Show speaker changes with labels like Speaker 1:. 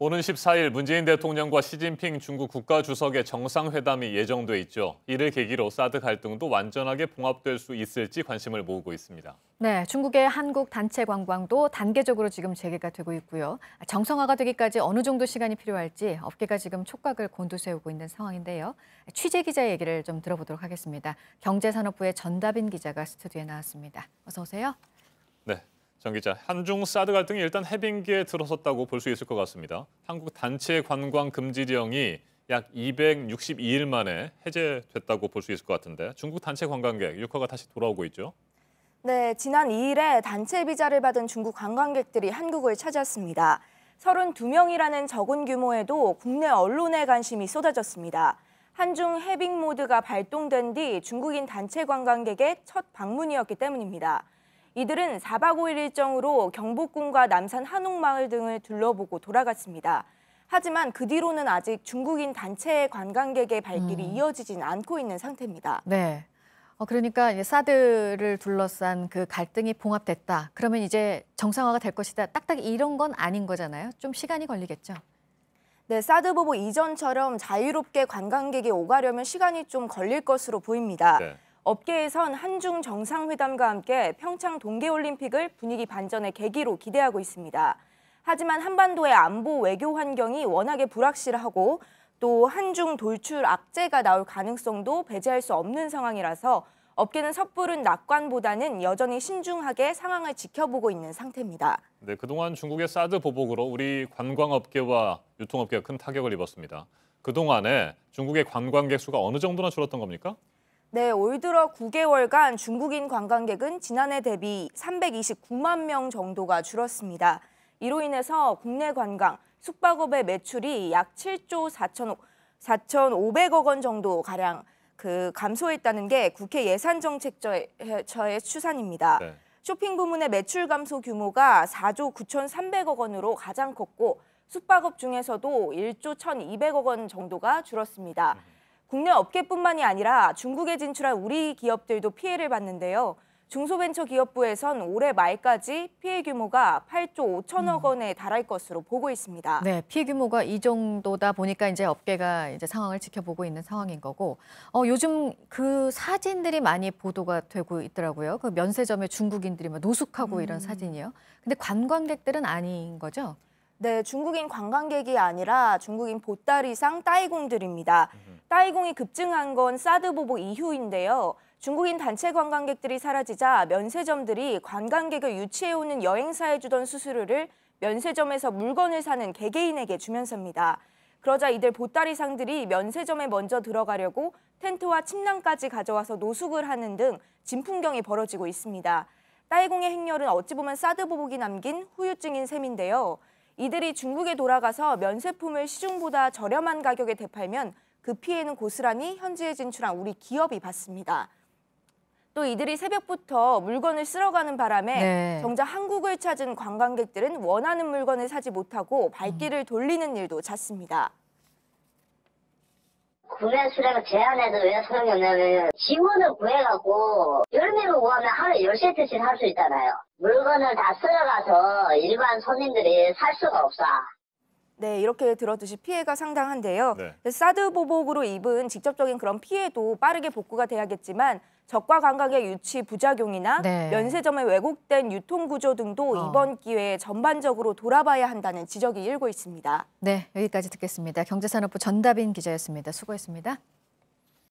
Speaker 1: 오는 14일 문재인 대통령과 시진핑 중국 국가주석의 정상회담이 예정돼 있죠. 이를 계기로 사드 갈등도 완전하게 봉합될 수 있을지 관심을 모으고 있습니다.
Speaker 2: 네, 중국의 한국 단체 관광도 단계적으로 지금 재개가 되고 있고요. 정상화가 되기까지 어느 정도 시간이 필요할지 업계가 지금 촉각을 곤두세우고 있는 상황인데요. 취재 기자 얘기를 좀 들어보도록 하겠습니다. 경제산업부의 전다빈 기자가 스튜디오에 나왔습니다. 어서 오세요.
Speaker 1: 네. 정 기자, 한중 사드 갈등이 일단 해빙기에 들어섰다고 볼 수 있을 것 같습니다. 한국 단체 관광 금지령이 약 262일 만에 해제됐다고 볼 수 있을 것 같은데 중국 단체 관광객 일과가 다시 돌아오고 있죠.
Speaker 3: 네, 지난 2일에 단체 비자를 받은 중국 관광객들이 한국을 찾았습니다. 32명이라는 적은 규모에도 국내 언론의 관심이 쏟아졌습니다. 한중 해빙 모드가 발동된 뒤 중국인 단체 관광객의 첫 방문이었기 때문입니다. 이들은 4박 5일 일정으로 경복궁과 남산 한옥마을 등을 둘러보고 돌아갔습니다. 하지만 그 뒤로는 아직 중국인 단체 관광객의 발길이 이어지진 않고 있는 상태입니다.
Speaker 2: 네. 그러니까 이제 사드를 둘러싼 그 갈등이 봉합됐다. 그러면 이제 정상화가 될 것이다. 딱딱 이런 건 아닌 거잖아요. 좀 시간이 걸리겠죠.
Speaker 3: 네, 사드 보복 이전처럼 자유롭게 관광객이 오가려면 시간이 좀 걸릴 것으로 보입니다.
Speaker 1: 네.
Speaker 3: 업계에선 한중 정상회담과 함께 평창 동계올림픽을 분위기 반전의 계기로 기대하고 있습니다. 하지만 한반도의 안보 외교 환경이 워낙에 불확실하고 또 한중 돌출 악재가 나올 가능성도 배제할 수 없는 상황이라서 업계는 섣부른 낙관보다는 여전히 신중하게 상황을 지켜보고 있는 상태입니다.
Speaker 1: 네, 그동안 중국의 사드 보복으로 우리 관광업계와 유통업계가 큰 타격을 입었습니다. 그동안에 중국의 관광객 수가 어느 정도나 줄었던 겁니까?
Speaker 3: 네, 올 들어 9개월간 중국인 관광객은 지난해 대비 329만 명 정도가 줄었습니다. 이로 인해서 국내 관광, 숙박업의 매출이 약 7조 4,500억 원 정도 가량 감소했다는 게 국회 예산정책처의 추산입니다.
Speaker 1: 네.
Speaker 3: 쇼핑 부문의 매출 감소 규모가 4조 9,300억 원으로 가장 컸고 숙박업 중에서도 1조 1,200억 원 정도가 줄었습니다. 국내 업계뿐만이 아니라 중국에 진출한 우리 기업들도 피해를 봤는데요. 중소벤처기업부에선 올해 말까지 피해 규모가 8조 5천억 원에 달할 것으로 보고 있습니다.
Speaker 2: 네, 피해 규모가 이 정도다 보니까 이제 업계가 이제 상황을 지켜보고 있는 상황인 거고, 요즘 그 사진들이 많이 보도가 되고 있더라고요. 그 면세점에 중국인들이 막 노숙하고 이런 사진이요. 근데 관광객들은 아닌 거죠?
Speaker 3: 네, 중국인 관광객이 아니라 중국인 보따리상 따이공들입니다. 따이공이 급증한 건 사드 보복 이후인데요. 중국인 단체 관광객들이 사라지자 면세점들이 관광객을 유치해오는 여행사에 주던 수수료를 면세점에서 물건을 사는 개개인에게 주면서입니다. 그러자 이들 보따리상들이 면세점에 먼저 들어가려고 텐트와 침낭까지 가져와서 노숙을 하는 등 진풍경이 벌어지고 있습니다. 따이공의 행렬은 어찌 보면 사드 보복이 남긴 후유증인 셈인데요. 이들이 중국에 돌아가서 면세품을 시중보다 저렴한 가격에 되팔면 그 피해는 고스란히 현지에 진출한 우리 기업이 받습니다. 또 이들이 새벽부터 물건을 쓸어가는 바람에 정작 한국을 찾은 관광객들은 원하는 물건을 사지 못하고 발길을 돌리는 일도 잦습니다.
Speaker 4: 구매 수량을 제한해도 왜 소용이 없냐면 지원을 구해갖고 10명을 구하면 하루에 10세트씩 할 수 있잖아요. 물건을 다 쓸어가서 일반 손님들이 살 수가 없어.
Speaker 3: 네, 이렇게 들었듯이 피해가 상당한데요.
Speaker 1: 네.
Speaker 3: 사드 보복으로 입은 직접적인 그런 피해도 빠르게 복구가 돼야겠지만 저가 관광객 유치 부작용이나 면세점의 왜곡된 유통구조 등도 이번 기회에 전반적으로 돌아봐야 한다는 지적이 일고 있습니다.
Speaker 2: 네, 여기까지 듣겠습니다. 경제산업부 전다빈 기자였습니다. 수고했습니다.